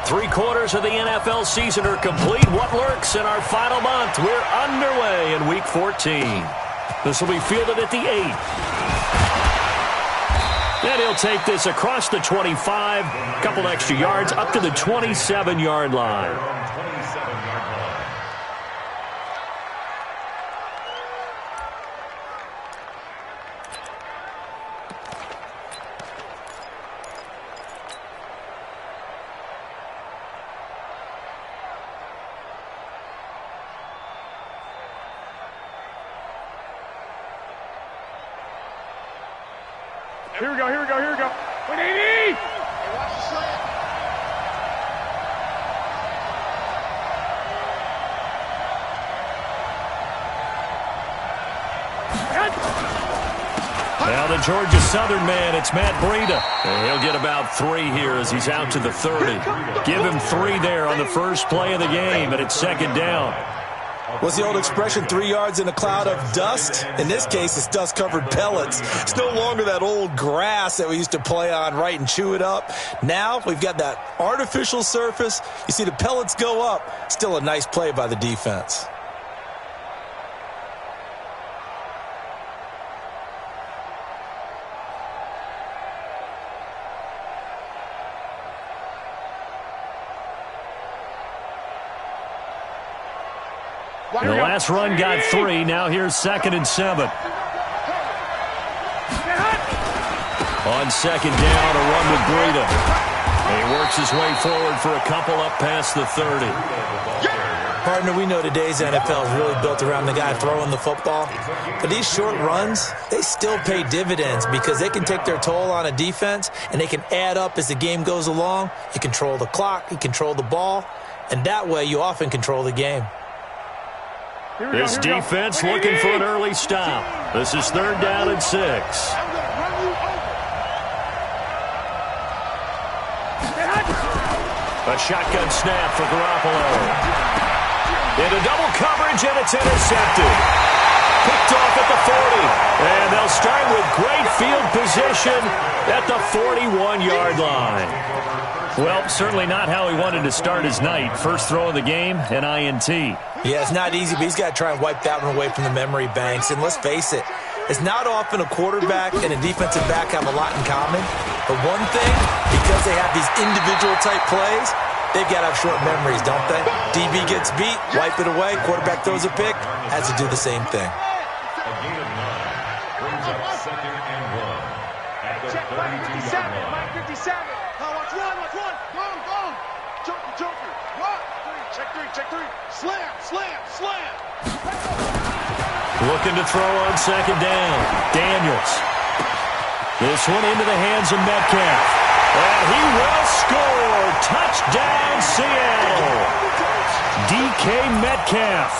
3/4 of the NFL season are complete. What lurks in our final month? We're underway in Week 14. This will be fielded at the 8. And he'll take this across the 25, a couple extra yards, up to the 27-yard line. Here we go, here we go, here we go. 180! Hey, watch the slant. Now the Georgia Southern man, it's Matt Breida. And he'll get about 3 here as he's out to the 30. Give him 3 there on the first play of the game, and it's second down. What's the old expression, 3 yards in a cloud of dust? In this case, it's dust-covered pellets. It's no longer that old grass that we used to play on, right, and chew it up. Now we've got that artificial surface. You see the pellets go up. Still a nice play by the defense. The last run got 3. Now here's 2nd and 7. On second down, a run with Breida. He works his way forward for a couple up past the 30. Partner, we know today's NFL is really built around the guy throwing the football. But these short runs, they still pay dividends because they can take their toll on a defense, and they can add up as the game goes along. You control the clock, you control the ball, and that way you often control the game. This defense looking for an early stop. This is 3rd down and 6. A shotgun snap for Garoppolo. Into double coverage, and it's intercepted. Picked off at the 40. And they'll start with great field position at the 41-yard line. Well, certainly not how he wanted to start his night. First throw of the game, an INT. Yeah, it's not easy, but he's got to try and wipe that one away from the memory banks. And let's face it, it's not often a quarterback and a defensive back have a lot in common. But one thing, because they have these individual type plays, they've got to have short memories, don't they? DB gets beat, wipe it away, quarterback throws a pick, has to do the same thing. A gain of 9 brings up 2nd and 1 at the 32-yard line. Mike 57. Now watch one. Boom. Joker. 1, 3. Check 3. Slam. Looking to throw on second down. Daniels. This one into the hands of Metcalf. And he will score. Touchdown, Seattle. DK Metcalf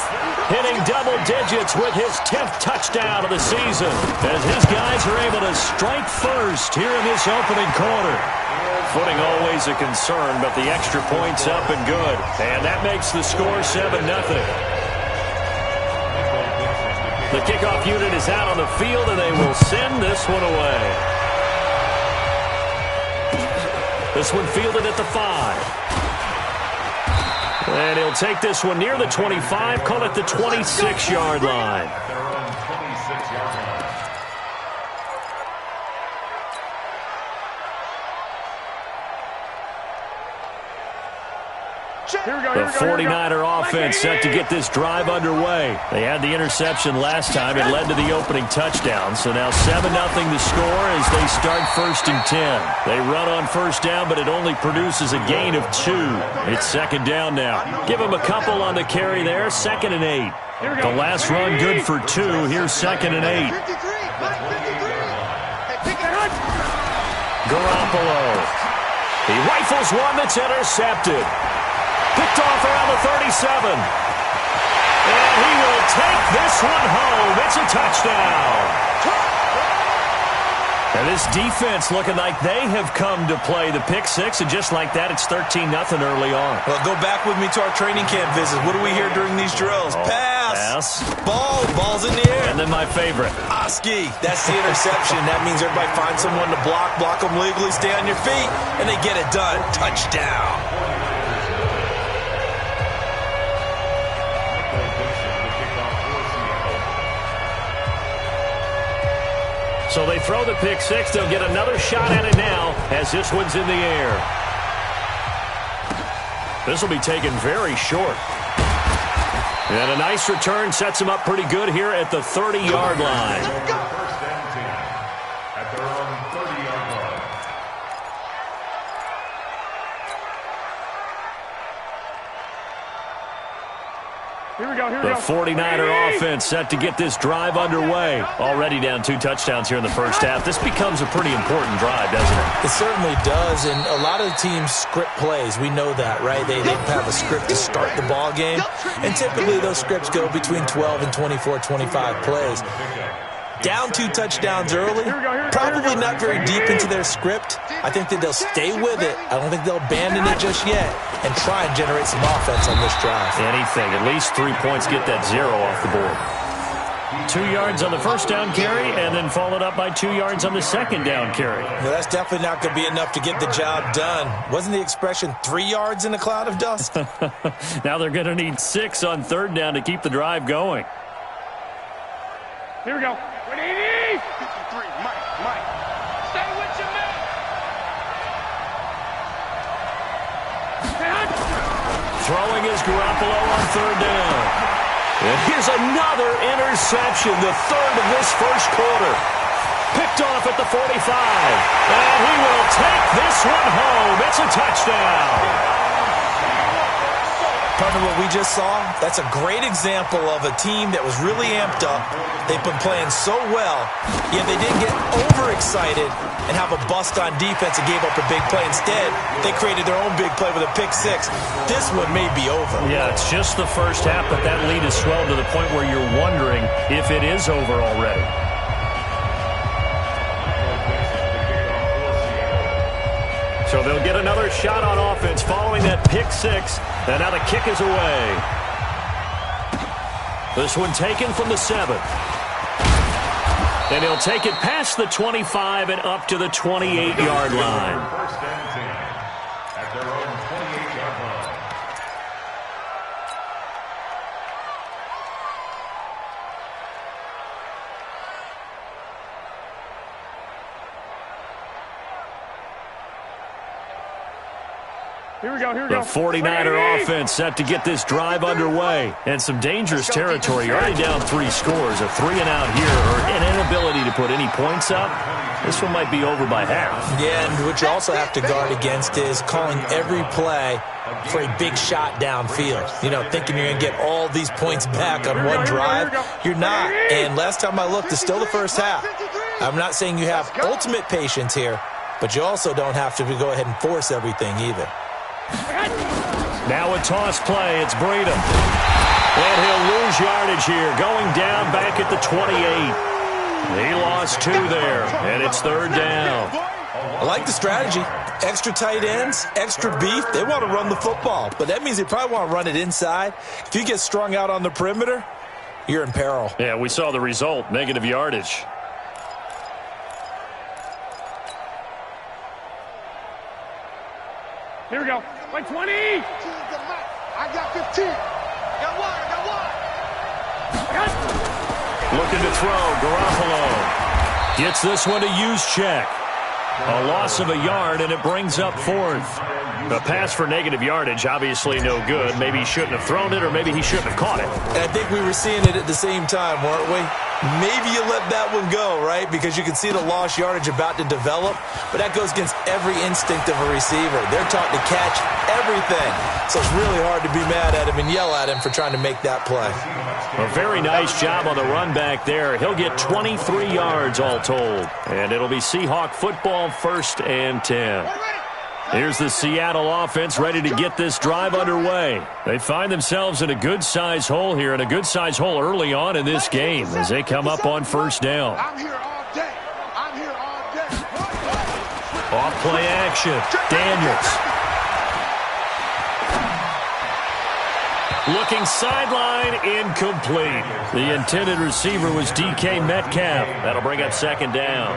hitting double digits with his 10th touchdown of the season as his guys are able to strike first here in this opening quarter. Footing always a concern, but the extra point's up and good. And that makes the score 7-0. The kickoff unit is out on the field, and they will send this one away. This one fielded at the 5. And he'll take this one near the 25, call it the 26-yard line. The 49er offense set to get this drive underway. They had the interception last time. It led to the opening touchdown. So now 7-0 the score as they start 1st and 10. They run on first down, but it only produces a gain of 2. It's second down now. Give them a couple on the carry there. 2nd and 8. The last run good for 2. Here's 2nd and 8. Garoppolo. He rifles one that's intercepted. Picked off around the 37. And he will take this one home. It's a touchdown. And this defense looking like they have come to play the pick 6, and just like that, it's 13-0 early on. Well, go back with me to our training camp visits. What do we hear during these drills? Pass. Ball's in the air. And then my favorite. Oski. That's the interception. That means everybody finds someone to block them legally, stay on your feet, and they get it done. Touchdown. So they throw the pick six. They'll get another shot at it now as this one's in the air. This will be taken very short. And a nice return sets them up pretty good here at the 30-yard line. First and 10 at their own 30-yard line. Here we go, here we The go. 49er offense set to get this drive underway. Already down 2 touchdowns here in the first half. This becomes a pretty important drive, doesn't it? It certainly does, and a lot of the teams script plays. We know that, right? They have a script to start the ball game, and typically those scripts go between 12 and 24, 25 plays. Down 2 touchdowns early, probably not very deep into their script. I think that they'll stay with it. I don't think they'll abandon it just yet and try and generate some offense on this drive. Anything. At least 3 points get that 0 off the board. 2 yards on the first down carry and then followed up by 2 yards on the second down carry. Well, that's definitely not going to be enough to get the job done. Wasn't the expression 3 yards in a cloud of dust? Now they're going to need 6 on third down to keep the drive going. Here we go. 180! 53, Mike. Stay with your man! Throwing is Garoppolo on third down. And here's another interception, the third of this first quarter. Picked off at the 45. And he will take this one home. It's a touchdown. Partner, what we just saw, that's a great example of a team that was really amped up. They've been playing so well, yet they didn't get overexcited and have a bust on defense and gave up a big play. Instead, they created their own big play with a pick six. This one may be over. Yeah, it's just the first half, but that lead is swelled to the point where you're wondering if it is over already. So they'll get another shot on offense following that pick six. And now the kick is away. This one taken from the 7. And he'll take it past the 25 and up to the 28-yard line. First and 10 at their own 28-yard line. Here we go, here we The go. 49er offense set to get this drive underway. And some dangerous territory. You're already down 3 scores. A 3 and out here, or an inability to put any points up. This one might be over by half. Yeah, and what you also have to guard against is calling every play for a big shot downfield. You know, thinking you're going to get all these points back on one drive. You're not. And last time I looked, it's still the first half. I'm not saying you have ultimate patience here, but you also don't have to go ahead and force everything either. Now a toss play. It's Breedham. And he'll lose yardage here. Going down back at the 28. He lost 2 there. And it's third down. I like the strategy. Extra tight ends, extra beef. They want to run the football, but that means they probably want to run it inside. If you get strung out on the perimeter, you're in peril. Yeah, we saw the result. Negative yardage. Here we go. Like 20! I got 15. Got one. Looking to throw. Garoppolo gets this one to Juszczyk. A loss of a yard, and it brings up 4th. The pass for negative yardage, obviously no good. Maybe he shouldn't have thrown it, or maybe he shouldn't have caught it. And I think we were seeing it at the same time, weren't we? Maybe you let that one go, right? Because you can see the lost yardage about to develop, but that goes against every instinct of a receiver. They're taught to catch everything. So it's really hard to be mad at him and yell at him for trying to make that play. A very nice job on the run back there. He'll get 23 yards all told. And it'll be Seahawk football, 1st and 10. Here's the Seattle offense ready to get this drive underway. They find themselves in a good-sized hole here, and a good-sized hole early on in this game as they come up on 1st down. I'm here all day. Off play action. Daniels. Looking sideline, incomplete. The intended receiver was DK Metcalf. That'll bring up second down.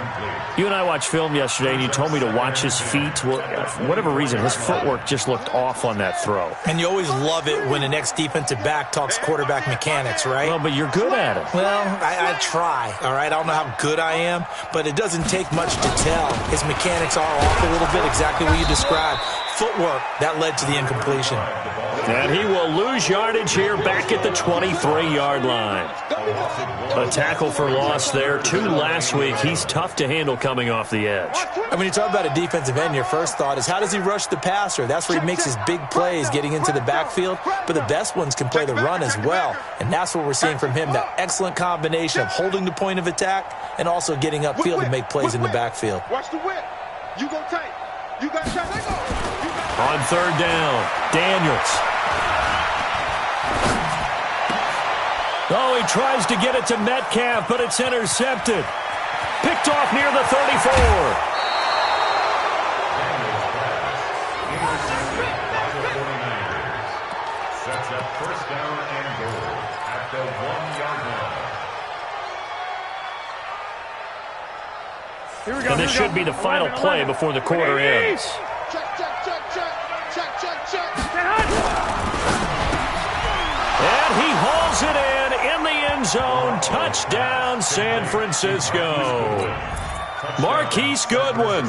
You and I watched film yesterday, and you told me to watch his feet. Well, for whatever reason, his footwork just looked off on that throw. And you always love it when the next defensive back talks quarterback mechanics, right? Well, but you're good at it. Well, I try, all right? I don't know how good I am, but it doesn't take much to tell. His mechanics are off a little bit, exactly what you described. Footwork, that led to the incompletion. And he will lose yardage here back at the 23-yard line. A tackle for loss there. 2 last week. He's tough to handle coming off the edge. And when you talk about a defensive end, your first thought is, how does he rush the passer? That's where he makes his big plays getting into the backfield. But the best ones can play the run as well. And that's what we're seeing from him, that excellent combination of holding the point of attack and also getting upfield to make plays in the backfield. Watch the whip. You go tight. You got tight. On third down, Daniels. Oh, he tries to get it to Metcalf, but it's intercepted. Picked off near the 34. Sets up first down and goal at the 1-yard line. Here we go. And this should be the final play before the quarter ends. And he hauls it in the end zone. Touchdown, San Francisco. Marquise Goodwin,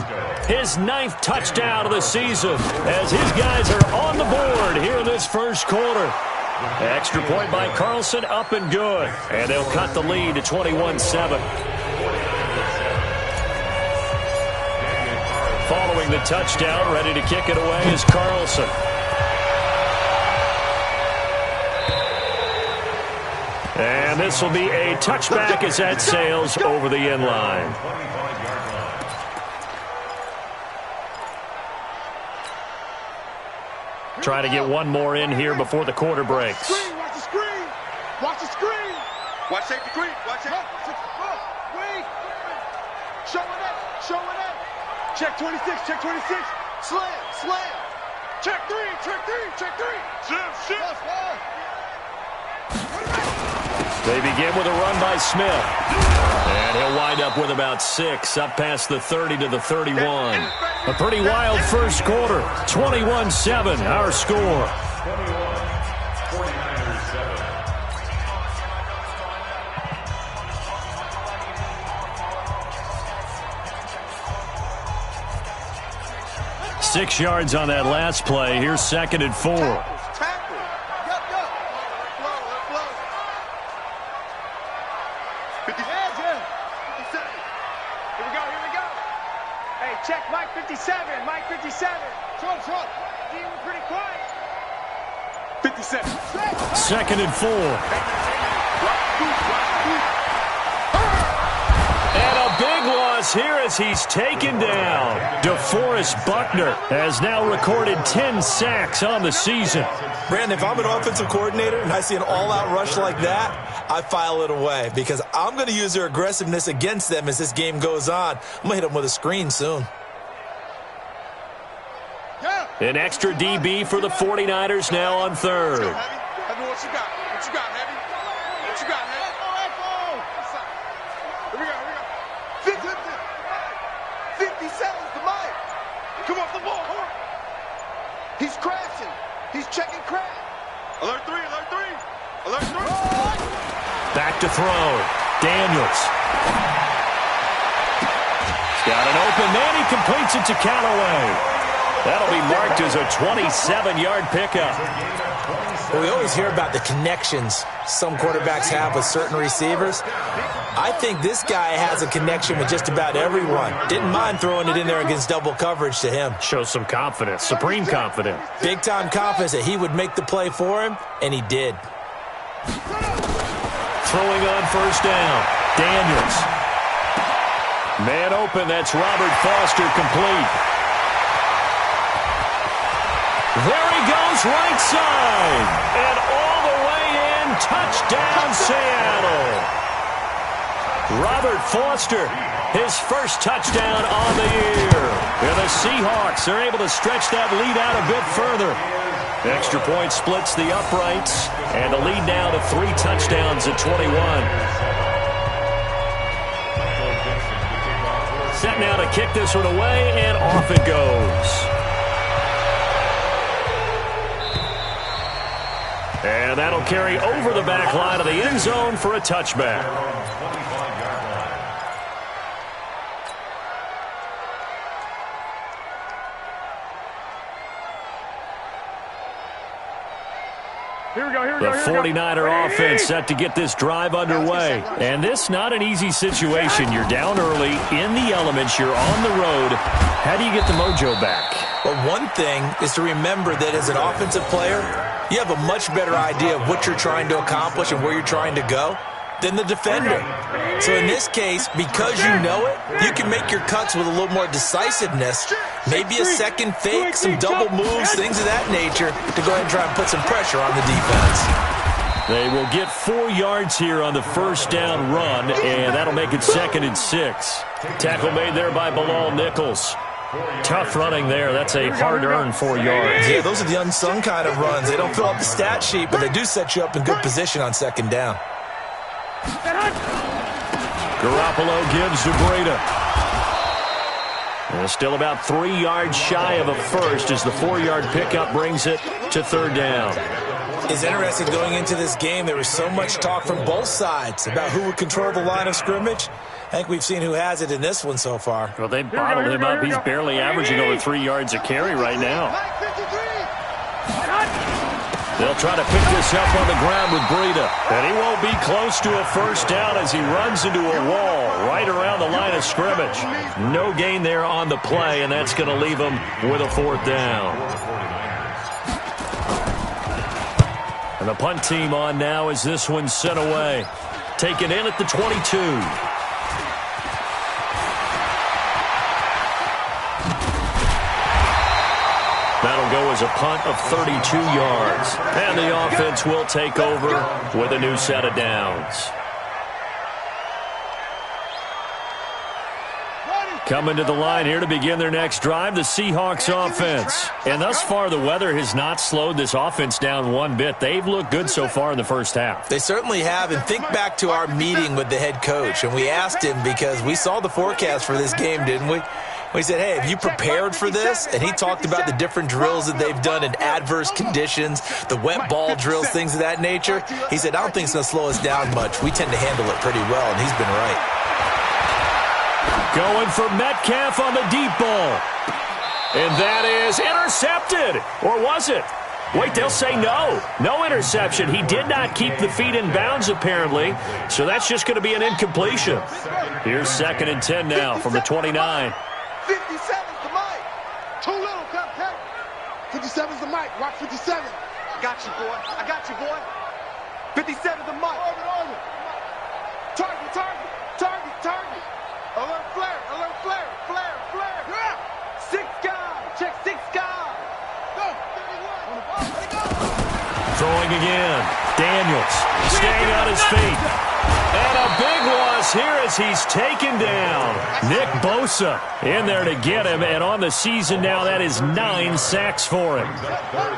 his 9th touchdown of the season as his guys are on the board here in this first quarter. Extra point by Carlson, up and good. And they'll cut the lead to 21-7. Following the touchdown, ready to kick it away is Carlson. And this will be a touchback as that sails over the end line. Trying to get one more in here before the quarter breaks. Watch the screen. Watch the screen. Watch safety screen. Watch it. Wait. Showing up. Showing up. Check 26. Check 26. Slam. Slam. Check 3. Check 3. Check 3. Shift. They begin with a run by Smith. And he'll wind up with about 6, up past the 30 to the 31. A pretty wild first quarter. 21-7, our score. 6 yards on that last play. Here's 2nd and 4. Check Mike 57. Mike 57. Front. Team pretty quiet. 57. 2nd and 4. And a big loss here as he's taken down. DeForest Buckner has now recorded 10 sacks on the season. Brandon, if I'm an offensive coordinator and I see an all-out rush like that, I file it away because I'm going to use their aggressiveness against them as this game goes on. I'm going to hit them with a screen soon. An extra DB for the 49ers now on third. Heavy, what you got? What you got, Heavy? What you got, Heavy? Here we go. 57's the mic. Come off the ball. He's crashing. He's checking crash. Alert 3. Back to throw. Daniels. He's got an open man. He completes it to Callaway. That'll be marked as a 27-yard pickup. Well, we always hear about the connections some quarterbacks have with certain receivers. I think this guy has a connection with just about everyone. Didn't mind throwing it in there against double coverage to him. Shows some confidence, supreme confidence. Big-time confidence that he would make the play for him, and he did. Throwing on first down. Daniels. Man open, that's Robert Foster, complete. There he goes, right side. And all the way in, touchdown Seattle. Robert Foster, his first touchdown on the year. And the Seahawks are able to stretch that lead out a bit further. Extra point splits the uprights, and the lead now to 3 touchdowns at 21. Set now to kick this one away, and off it goes. And that'll carry over the back line of the end zone for a touchback. The 49er offense set to get this drive underway. And this not an easy situation. You're down early, in the elements, you're on the road. How do you get the mojo back? Well, one thing is to remember that as an offensive player, you have a much better idea of what you're trying to accomplish and where you're trying to go than the defender. So in this case, because you know it, you can make your cuts with a little more decisiveness. Maybe a second fake, some double moves, things of that nature to go ahead and try and put some pressure on the defense. They will get 4 yards here on the first down run, and that'll make it 2nd and 6. Tackle made there by Bilal Nichols. Tough running there. That's a hard-earned 4 yards. Yeah, those are the unsung kind of runs. They don't fill up the stat sheet, but they do set you up in good position on 2nd down. Garoppolo gives to Breida. And still about 3 yards shy of a first as the 4-yard pickup brings it to 3rd down. It's interesting going into this game. There was so much talk from both sides about who would control the line of scrimmage. I think we've seen who has it in this one so far. Well, they bottled him up. He's barely averaging over 3 yards a carry right now. They'll try to pick this up on the ground with Breida. And he won't be close to a first down as he runs into a wall right around the line of scrimmage. No gain there on the play, and that's going to leave him with a 4th down. And the punt team on now as this one's sent away. Taken in at the 22. That'll go as a punt of 32 yards. And the offense will take over with a new set of downs. Coming to the line here to begin their next drive, the Seahawks offense. And thus far, the weather has not slowed this offense down one bit. They've looked good so far in the first half. They certainly have. And think back to our meeting with the head coach. And we asked him because we saw the forecast for this game, didn't we? We said, hey, have you prepared for this? And he talked about the different drills that they've done in adverse conditions, the wet ball drills, things of that nature. He said, I don't think it's going to slow us down much. We tend to handle it pretty well, and he's been right. Going for Metcalf on the deep ball. And that is intercepted. Or was it? Wait, they'll say no. No interception. He did not keep the feet in bounds, apparently. So that's just going to be an incompletion. Here's 2nd and 10 now from the 29. 57's the mic. Too little, Cupcake. 57's the mic. Watch 57. I got you, boy. I got you, boy. 57's the mic. Target, target, target, target. Alert flare, alert flare, flare, flare. Yeah. 6 guys. Check 6 guys. Go. On the ball. Let it go. Throwing again. Daniels staying on his feet. And a big loss here as he's taken down. Nick Bosa in there to get him. And on the season now, that is 9 sacks for him.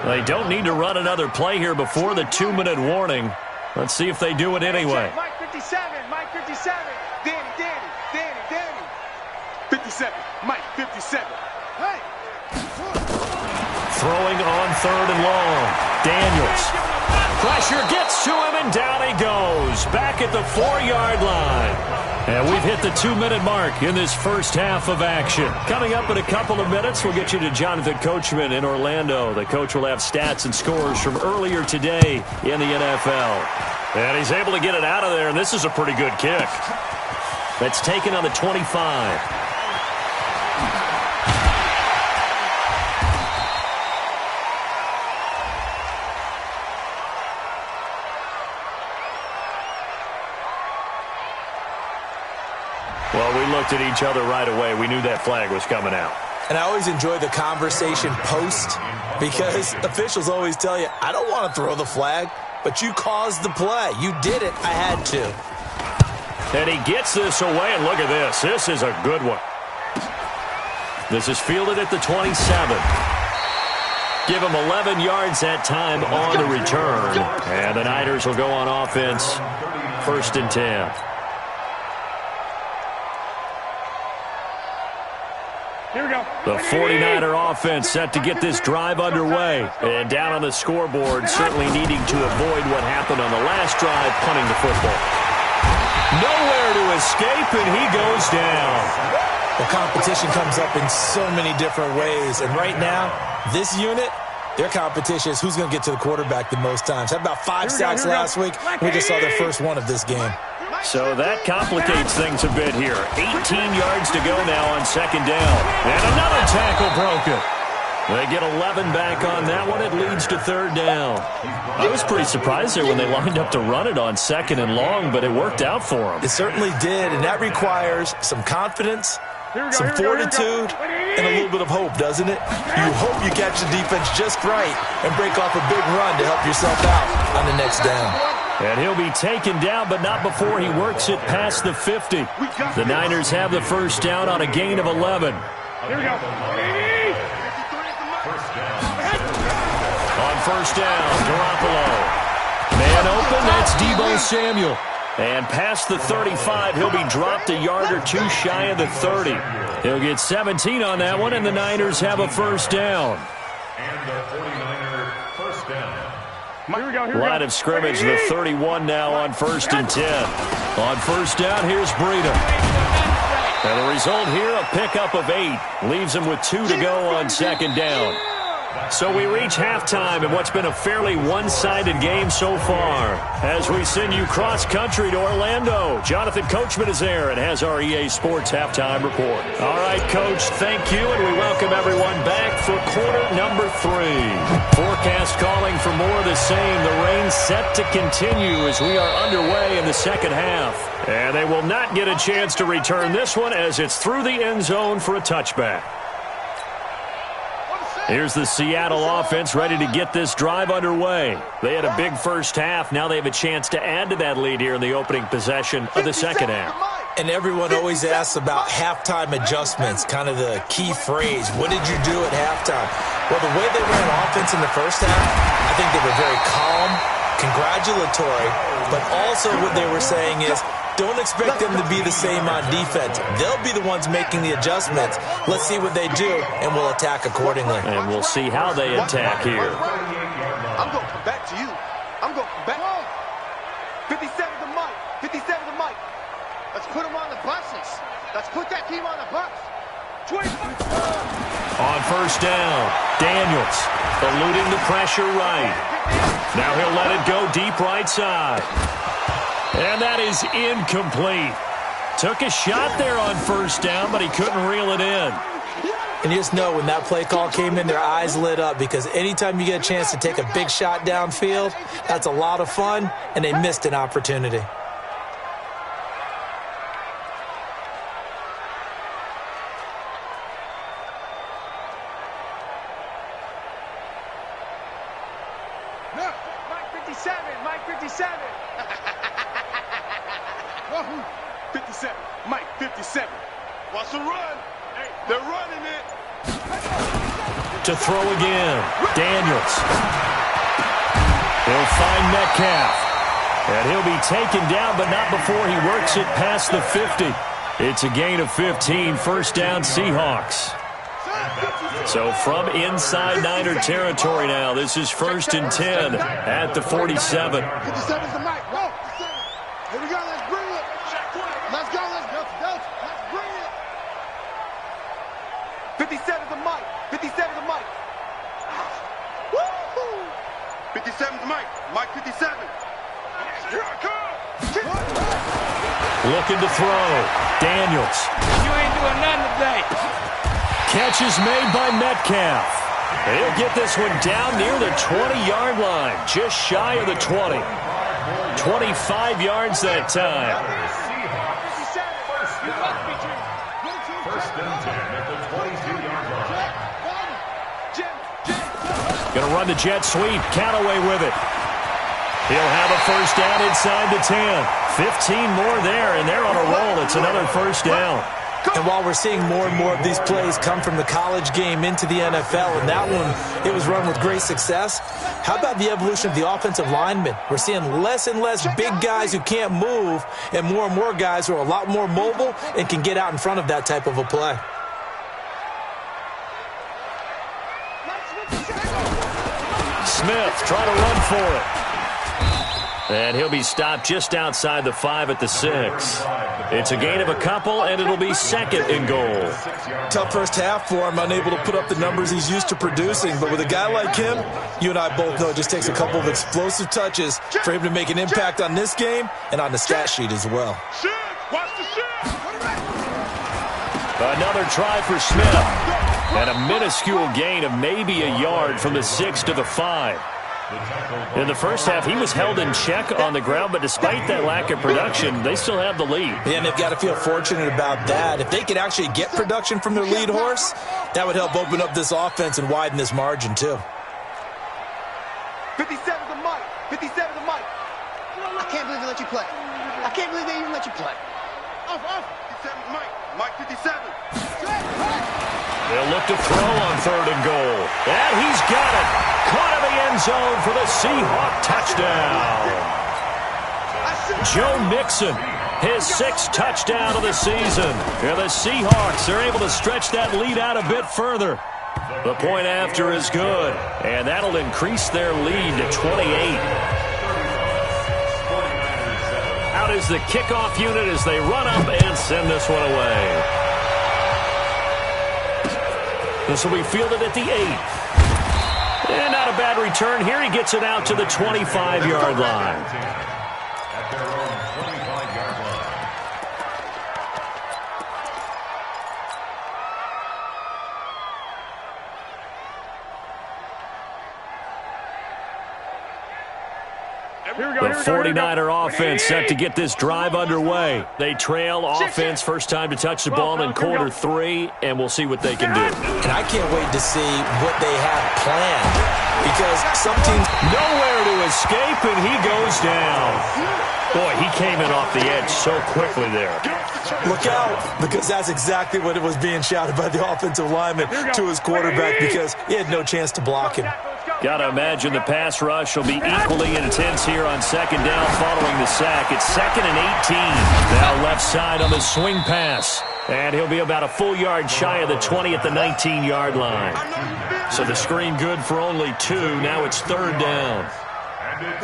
They don't need to run another play here before the 2-minute warning. Let's see if they do it anyway. Mike 57, Mike 57. Danny. 57, Mike 57. Hey. Throwing on 3rd and long. Daniels. Pressure gets to him, and down he goes. Back at the 4-yard line. And we've hit the 2-minute mark in this first half of action. Coming up in a couple of minutes, we'll get you to Jonathan Coachman in Orlando. The coach will have stats and scores from earlier today in the NFL. And he's able to get it out of there, and this is a pretty good kick. That's taken on the 25. Well, we looked at each other right away. We knew that flag was coming out. And I always enjoy the conversation post because officials always tell you, I don't want to throw the flag, but you caused the play. You did it. I had to. And he gets this away, and look at this. This is a good one. This is fielded at the 27. Give him 11 yards that time on the return. And the Niners will go on offense, 1st and 10. Here we go. The 49er offense set to get this drive underway. And down on the scoreboard, certainly needing to avoid what happened on the last drive, punting the football. Nowhere to escape, and he goes down. The competition comes up in so many different ways. And right now, this unit, their competition is who's going to get to the quarterback the most times. Had about 5 sacks last week. We just saw their first one of this game. So that complicates things a bit here. 18 yards to go now on 2nd down. And another tackle broken. They get 11 back on that one. It leads to 3rd down. I was pretty surprised there when they lined up to run it on 2nd and long, but it worked out for them. It certainly did, and that requires some confidence, some fortitude, and a little bit of hope, doesn't it? You hope you catch the defense just right and break off a big run to help yourself out on the next down. And he'll be taken down, but not before he works it past the 50. The Niners have the 1st down on a gain of 11. Here we go. On 1st down, Garoppolo. Man open, that's Deebo Samuel. And past the 35, he'll be dropped a yard or two shy of the 30. He'll get 17 on that one, and the Niners have a 1st down. And the 49er 1st down. Here we go. Line of scrimmage, the 31 now on 1st and 10. On 1st down, here's Breida. And the result here, a pickup of 8. Leaves him with 2 to go on 2nd down. So we reach halftime in what's been a fairly one-sided game so far. As we send you cross-country to Orlando, Jonathan Coachman is there and has our EA Sports halftime report. All right, Coach, thank you, and we welcome everyone back for quarter number 3. Forecast calling for more of the same. The rain set to continue as we are underway in the 2nd half. And they will not get a chance to return this one as it's through the end zone for a touchback. Here's the Seattle offense ready to get this drive underway. They had a big first half. Now they have a chance to add to that lead here in the opening possession of the 2nd half. And everyone always asks about halftime adjustments, kind of the key phrase. What did you do at halftime? Well, the way they ran offense in the first half, I think they were very calm, congratulatory, but also what they were saying is, don't expect them to be the same on defense. They'll be the ones making the adjustments. Let's see what they do, and we'll attack accordingly. And we'll see how they attack here. I'm going to come back to you. I'm going to come back. 57 to Mike. 57 to Mike. Let's put him on the buses. Let's put that team on the bus. 20. On 1st down, Daniels eluding the pressure right. Now he'll let it go deep right side. And that is incomplete. Took a shot there on 1st down, but he couldn't reel it in. And you just know when that play call came in, their eyes lit up because anytime you get a chance to take a big shot downfield, that's a lot of fun, and they missed an opportunity. Mike 57. Mike 57. 57. Mike 57. Watch the run. They're running it. To throw again, Daniels. He'll find Metcalf. And he'll be taken down, but not before he works it past the 50. It's a gain of 15, 1st down Seahawks. So from inside Niner territory now, this is 1st and 10 at the 47. 57's the Mike. Go. Here we go. Let's bring it. Let's go. Let's bring it. 57's the Mike. 57's the Mike. Woo! 57's the Mike. Mike 57. Here I come. Looking to throw. Daniels. You ain't doing nothing today. Catch is made by Metcalf. He'll get this one down near the 20-yard line, just shy of the 20. 25 yards that time. First and 10 at the 22-yard line. Going to run the jet sweep. Callaway with it. He'll have a 1st down inside the 10. 15 more there, and they're on a roll. It's another 1st down. And while we're seeing more and more of these plays come from the college game into the NFL, and that one, it was run with great success, how about the evolution of the offensive linemen? We're seeing less and less big guys who can't move and more guys who are a lot more mobile and can get out in front of that type of a play. Smith trying to run for it. And he'll be stopped just outside the 5 at the 6. It's a gain of a couple, and it'll be second and goal. Tough first half for him, unable to put up the numbers he's used to producing. But with a guy like him, you and I both know it just takes a couple of explosive touches for him to make an impact on this game and on the stat sheet as well. Another try for Smith. And a minuscule gain of maybe a yard from the 6 to the 5. In the first half, he was held in check on the ground, but despite that lack of production, they still have the lead. Yeah, and they've got to feel fortunate about that. If they could actually get production from their lead horse, that would help open up this offense and widen this margin, too. 57 to Mike. 57 to Mike. I can't believe they let you play. I can't believe they even let you play. Off. 57 to Mike. Mike 57. They'll look to throw on 3rd and goal. And he's got it. Caught in the end zone for the Seahawk touchdown. Joe Mixon, his 6th touchdown of the season. And the Seahawks are able to stretch that lead out a bit further. The point after is good, and that'll increase their lead to 28. Out is the kickoff unit as they run up and send this one away. This will be fielded at the 8. And not a bad return here. He gets it out to the 25-yard line. At their own 25-yard line. The 49er offense set to get this drive underway. They trail offense first time to touch the ball in quarter 3, and we'll see what they can do. And I can't wait to see what they have planned, because some teams nowhere to escape, and he goes down. Boy, he came in off the edge so quickly there. look out, because that's exactly what it was being shouted by the offensive lineman to his quarterback, because he had no chance to block him. Got to imagine the pass rush will be equally intense here on 2nd down following the sack. It's 2nd and 18. Now left side on the swing pass. And he'll be about a full yard shy of the 20 at the 19-yard line. So the screen good for only 2. Now it's 3rd down.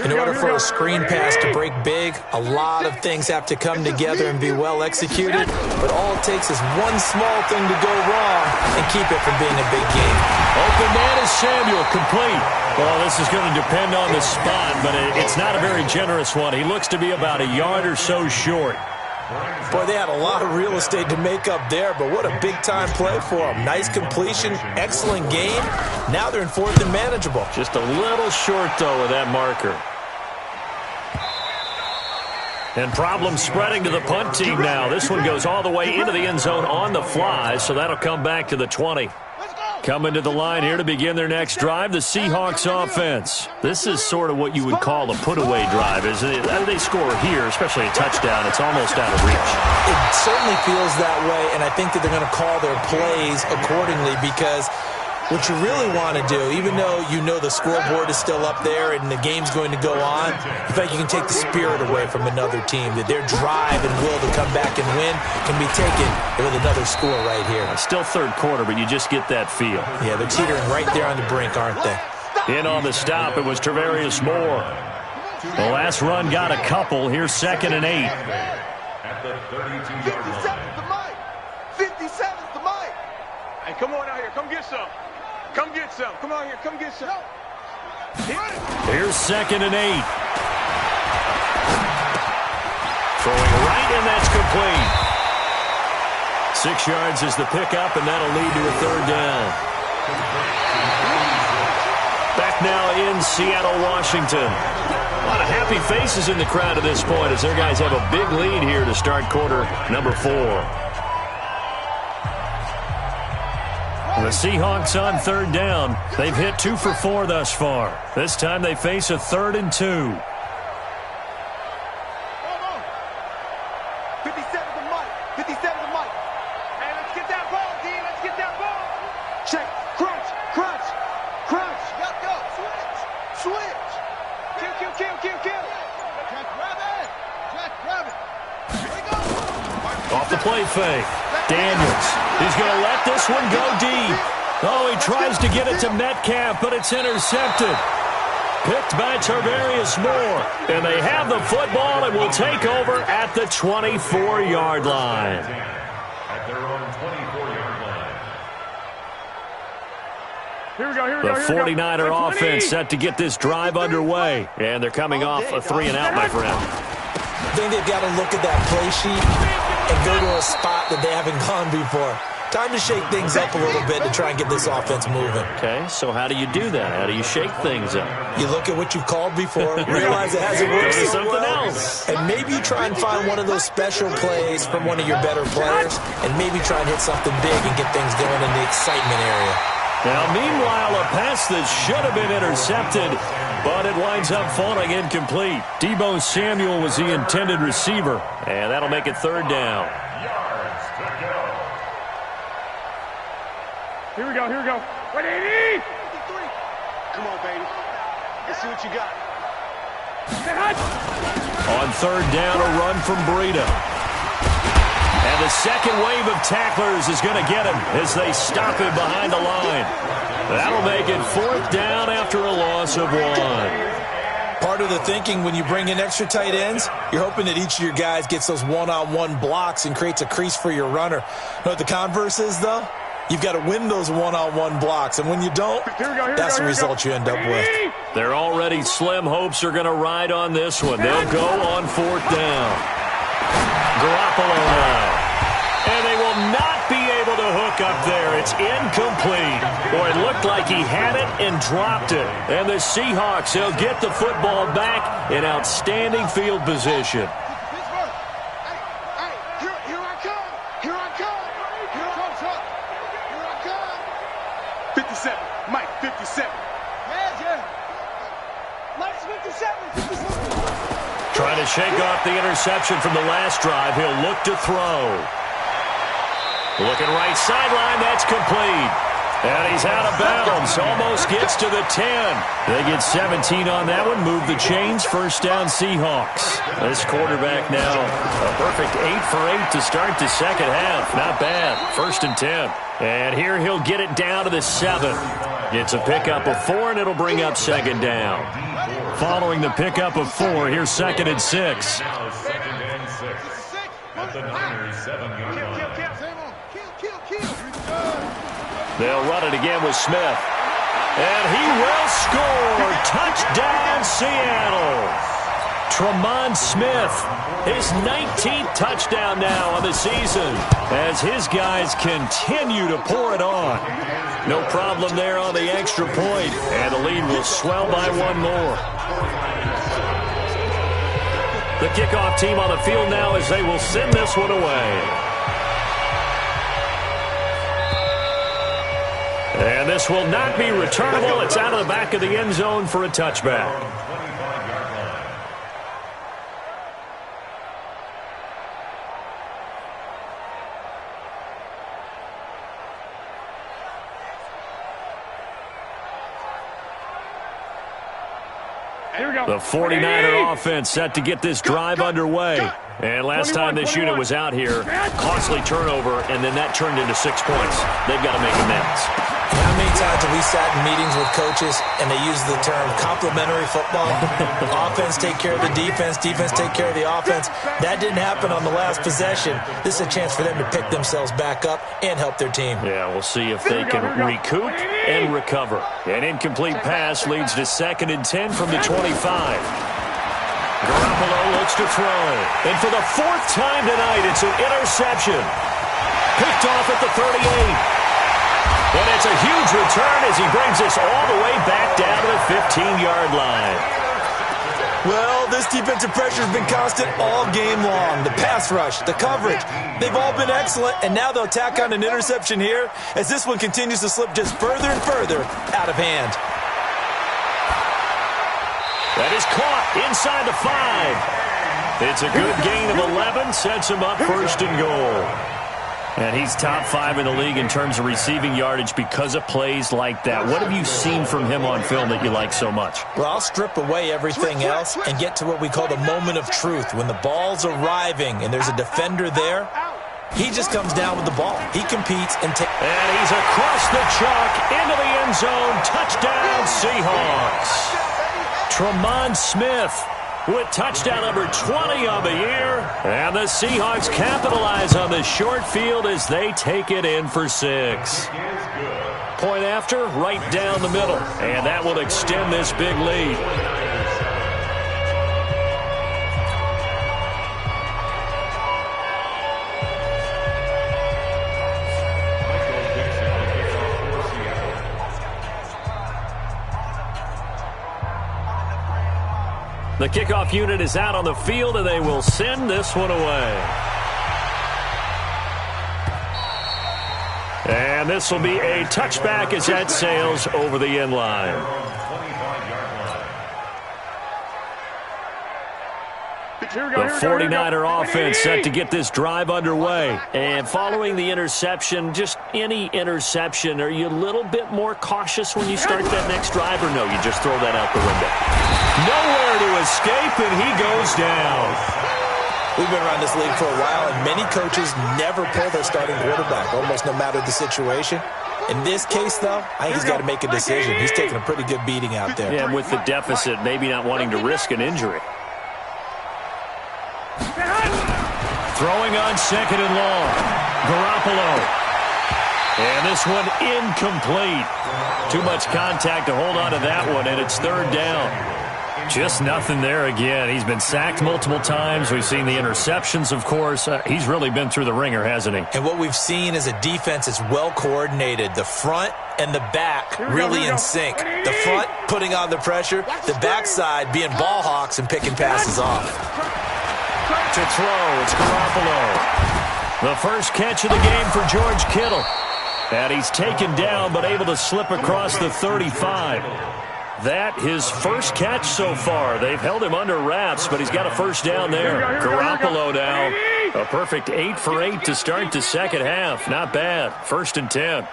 In order for a screen pass to break big, a lot of things have to come together and be well executed. But all it takes is one small thing to go wrong and keep it from being a big game. Open man is Samuel, complete. Well, this is going to depend on the spot, but it's not a very generous one. He looks to be about a yard or so short. Boy, they had a lot of real estate to make up there, but what a big-time play for them. Nice completion, excellent game. Now they're in 4th and manageable. Just a little short, though, with that marker. And problems spreading to the punt team now. This one goes all the way into the end zone on the fly, so that'll come back to the 20. Coming to the line here to begin their next drive, the Seahawks offense. This is sort of what you would call a put-away drive. As they score here, especially a touchdown, it's almost out of reach. It certainly feels that way, and I think that they're going to call their plays accordingly, because what you really want to do, even though you know the scoreboard is still up there and the game's going to go on, in fact, you can take the spirit away from another team, that their drive and will to come back and win can be taken with another score right here. Still 3rd quarter, but you just get that feel. Yeah, they're teetering right there on the brink, aren't they? In on the stop, it was Travarius Moore. The last run got a couple. Here's 2nd and 8. At the 32-yard line. 57's the mic. 57's the mic. Hey, come on out here. Come get some. Come get some. Come on here. Come get some. Here's 2nd and 8. Throwing right, and that's complete. 6 yards is the pickup, and that'll lead to a 3rd down. Back now in Seattle, Washington. A lot of happy faces in the crowd at this point as their guys have a big lead here to start quarter number 4. The Seahawks on 3rd down. They've hit 2 for 4 thus far. This time they face a 3rd and 2. 57 to Mike. 57 to Mike. play fake. Daniels, he's going to let this one go deep. Oh, he tries to get it to Metcalf, but it's intercepted. Picked by Tarvarius Moore. And they have the football and will take over at the 24-yard line. At their own 24-yard line. The 49er offense set to get this drive underway. And they're coming off a 3-and-out, my friend. I think they've got to look at that play sheet and go to a spot that they haven't gone before. Time to shake things up a little bit to try and get this offense moving. Okay, so how do you do that? How do you shake things up? You look at what you've called before, realize it hasn't worked so something well, else. and maybe you try and find one of those special plays from one of your better players, and maybe try and hit something big and get things going in the excitement area. Now, meanwhile, a pass that should have been intercepted, but it winds up falling incomplete. Deebo Samuel was the intended receiver, and that'll make it third down. Yards to go. Here we go. 180! 53. Come on, baby. Let's see what you got. On third down, a run from Breida. And the second wave of tacklers is going to get him as they stop him behind the line. That'll make it fourth down after a loss of 1. Part of the thinking when you bring in extra tight ends, you're hoping that each of your guys gets those one-on-one blocks and creates a crease for your runner. You know what the converse is, though? You've got to win those one-on-one blocks, and when you don't, that's the result you end up with. Their already slim hopes are going to ride on this one. They'll go on fourth down. Garoppolo now. And they will not be able to hook up there. It's incomplete. Boy, it looked like he had it and dropped it. And the Seahawks, they'll get the football back in outstanding field position. Here I come. 57. Mike, 57. Yeah. Mike's 57. Trying to shake off the interception from the last drive. He'll look to throw. Looking right sideline. That's complete. And he's out of bounds. Almost gets to the 10. They get 17 on that one. Move the chains. First down, Seahawks. This quarterback now a perfect 8 for 8 to start the second half. Not bad. First and 10. And here he'll get it down to the 7. Gets a pickup of 4, and it'll bring up second down. Following the pickup of 4, here's second and 6. Now second and 6. At the Niners' 7-yard line. They'll run it again with Smith. And he will score. Touchdown, Seattle. Tremont Smith, his 19th touchdown now on the season as his guys continue to pour it on. No problem there on the extra point, and the lead will swell by 1 more. The kickoff team on the field now as they will send this one away. And this will not be returnable. It's out of the back of the end zone for a touchback. 25-yard line. The 49er offense set to get this drive underway. And last time this unit was out here, costly turnover, and then that turned into 6 points. They've got to make amends. How many times have we sat in meetings with coaches and they use the term complementary football? Offense take care of the defense, defense take care of the offense. That didn't happen on the last possession. This is a chance for them to pick themselves back up and help their team. Yeah, we'll see if they can recoup and recover. An incomplete pass leads to second and 10 from the 25. Garoppolo looks to throw. And for the 4th time tonight, it's an interception. Picked off at the 38. And it's a huge return as he brings us all the way back down to the 15-yard line. Well, this defensive pressure has been constant all game long. The pass rush, the coverage, they've all been excellent, and now they'll tack on an interception here as this one continues to slip just further and further out of hand. That is caught inside the 5. It's a good gain of 11, sets him up first and goal. And he's top 5 in the league in terms of receiving yardage because of plays like that. What have you seen from him on film that you like so much? Well, I'll strip away everything else and get to what we call the moment of truth. When the ball's arriving and there's a defender there, He just comes down with the ball. He competes and takes. And he's across the chalk into the end zone. Touchdown, Seahawks. Tremont Smith with touchdown number 20 on the year. And the Seahawks capitalize on the short field as they take it in for 6. Point after, right down the middle. And that will extend this big lead. The kickoff unit is out on the field, and they will send this one away. And this will be a touchback as that sails over the end line. The 49er offense set to get this drive underway. And following the interception, just any interception, are you a little bit more cautious when you start that next drive, or no, you just throw that out the window? Nowhere to escape, and he goes down. We've been around this league for a while, and many coaches never pull their starting quarterback, almost no matter the situation. In this case, though, I think he's got to make a decision. He's taking a pretty good beating out there. Yeah, and with the deficit, maybe not wanting to risk an injury. Throwing on second and long. Garoppolo. And this one incomplete. Too much contact to hold on to that one, and it's third down. Just nothing there again. He's been sacked multiple times. We've seen the interceptions, of course. He's really been through the ringer, hasn't he? And what we've seen is a defense that's well coordinated. The front and the back really in sync. The front putting on the pressure. The backside being ball hawks and picking passes off. To throw, it's Garoppolo. The first catch of the game for George Kittle. And he's taken down but able to slip across the 35. That his first catch so far. They've held him under wraps, but he's got a first down there. Garoppolo now. A perfect 8 for 8 to start the second half. Not bad. 1st and 10.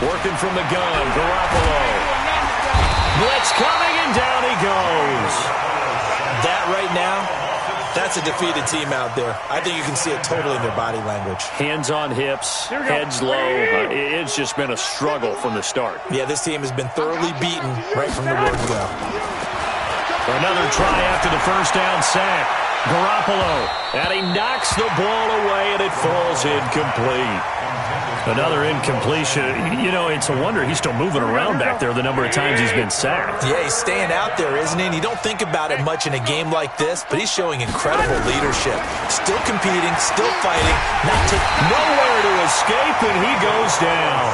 Working from the gun, Garoppolo. Blitz coming, and down he goes. That right now, that's a defeated team out there. I think you can see it totally in their body language. Hands on hips, heads low. It's just been a struggle from the start. Yeah, this team has been thoroughly beaten right from the word go. Another try after the first down sack. Garoppolo, and he knocks the ball away, and it falls incomplete. Another incompletion. You know, it's a wonder he's still moving around back there the number of times he's been sacked. Yeah, he's staying out there, isn't he? And you don't think about it much in a game like this, but he's showing incredible leadership. Still competing, still fighting, nowhere to escape, and he goes down.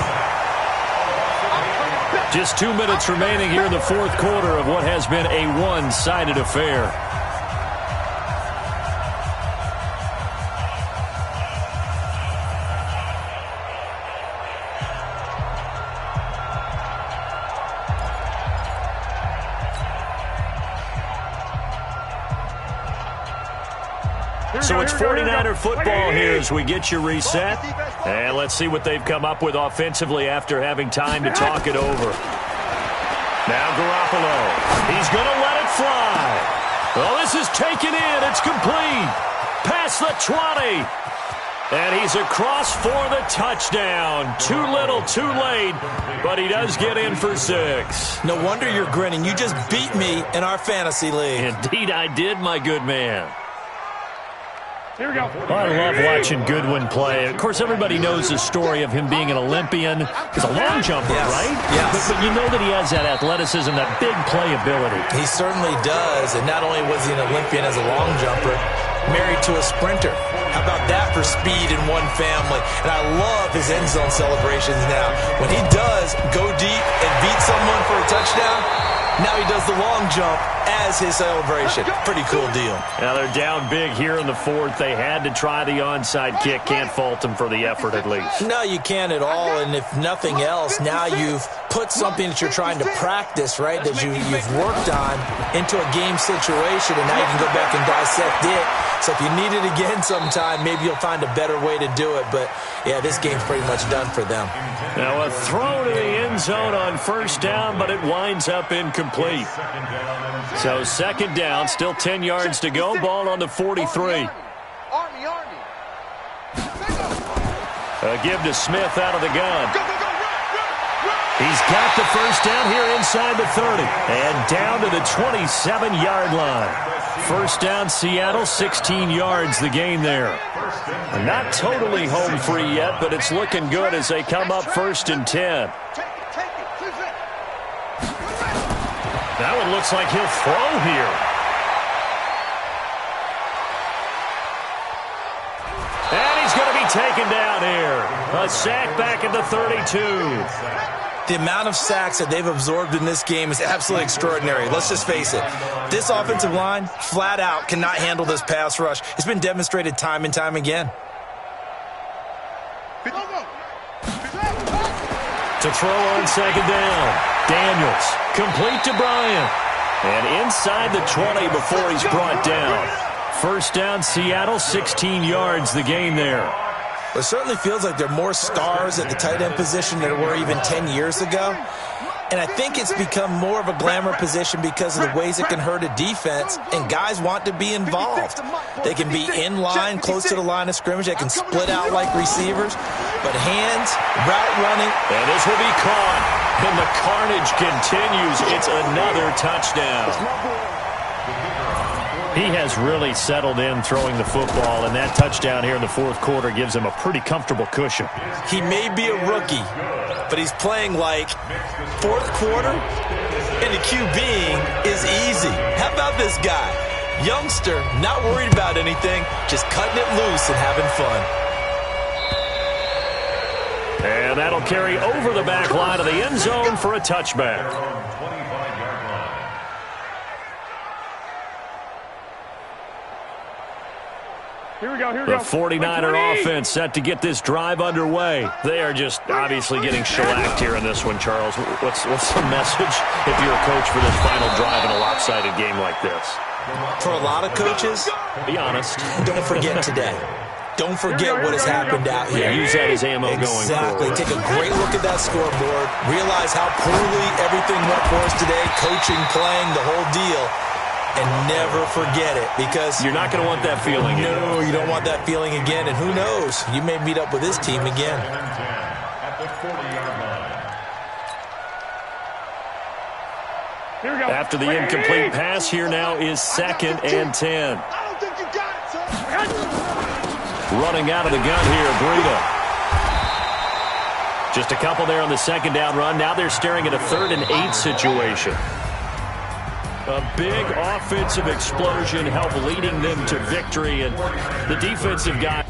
Just 2 minutes remaining here in the fourth quarter of what has been a one-sided affair. So it's 49er football here as we get you reset. And let's see what they've come up with offensively after having time to talk it over. Now Garoppolo. He's going to let it fly. Well, this is taken in. It's complete. Past the 20. And he's across for the touchdown. Too little, too late. But he does get in for 6. No wonder you're grinning. You just beat me in our fantasy league. Indeed I did, my good man. Here we go. I love watching Goodwin play. Of course, everybody knows the story of him being an Olympian. He's a long jumper, right? Yes. But you know that he has that athleticism, that big playability. He certainly does. And not only was he an Olympian as a long jumper, married to a sprinter. How about that for speed in one family? And I love his end zone celebrations now. When he does go deep and beat someone for a touchdown, now he does the long jump as his celebration. Pretty cool deal. Now they're down big here in the fourth. They had to try the onside kick. Can't fault them for the effort at least. No, you can't at all. And if nothing else, now you've put something that you're trying to practice, right, that you've worked on into a game situation, and now you can go back and dissect it. So if you need it again sometime, maybe you'll find a better way to do it. But yeah, this game's pretty much done for them. Now a throw to the end zone on first down, but it winds up incomplete. So second down, still 10 yards to go. Ball on the 43. A give to Smith out of the gun. He's got the first down here inside the 30. And down to the 27-yard line. First down, Seattle, 16 yards the gain there. Not totally home free yet, but it's looking good as they come up first and 10. That one looks like he'll throw here. And he's going to be taken down here. A sack back at the 32. The amount of sacks that they've absorbed in this game is absolutely extraordinary. Let's just face it. This offensive line, flat out, cannot handle this pass rush. It's been demonstrated time and time again. To throw on second down. Daniels, complete to Bryant. And inside the 20 before he's brought down. First down, Seattle, 16 yards the gain there. It certainly feels like there are more stars at the tight end position than there were even 10 years ago. And I think it's become more of a glamour position because of the ways it can hurt a defense, and guys want to be involved. They can be in line, close to the line of scrimmage. They can split out like receivers. But hands, route running. And this will be caught. And the carnage continues. It's another touchdown. He has really settled in throwing the football, and that touchdown here in the fourth quarter gives him a pretty comfortable cushion. He may be a rookie, but he's playing like fourth quarter, and the QBing is easy. How about this guy? Youngster, not worried about anything, just cutting it loose and having fun. And that'll carry over the back line of the end zone for a touchback. The 49er offense set to get this drive underway. They are just obviously getting shellacked here in this one, Charles. What's the message if you're a coach for this final drive in a lopsided game like this? For a lot of coaches, be honest. Don't forget today. Don't forget what has happened out here. Yeah, use that as ammo going forward. Exactly. Take a great look at that scoreboard. Realize how poorly everything went for us today. Coaching, playing, the whole deal. And never forget it, because you're not going to want that feeling again. No, you don't want that feeling again. And who knows? You may meet up with this team again. After the incomplete pass, here now is second and 10. Running out of the gun here, Breida. Just a couple there on the second down run. Now they're staring at a 3rd and 8 situation. A big offensive explosion helped leading them to victory, and the defensive guy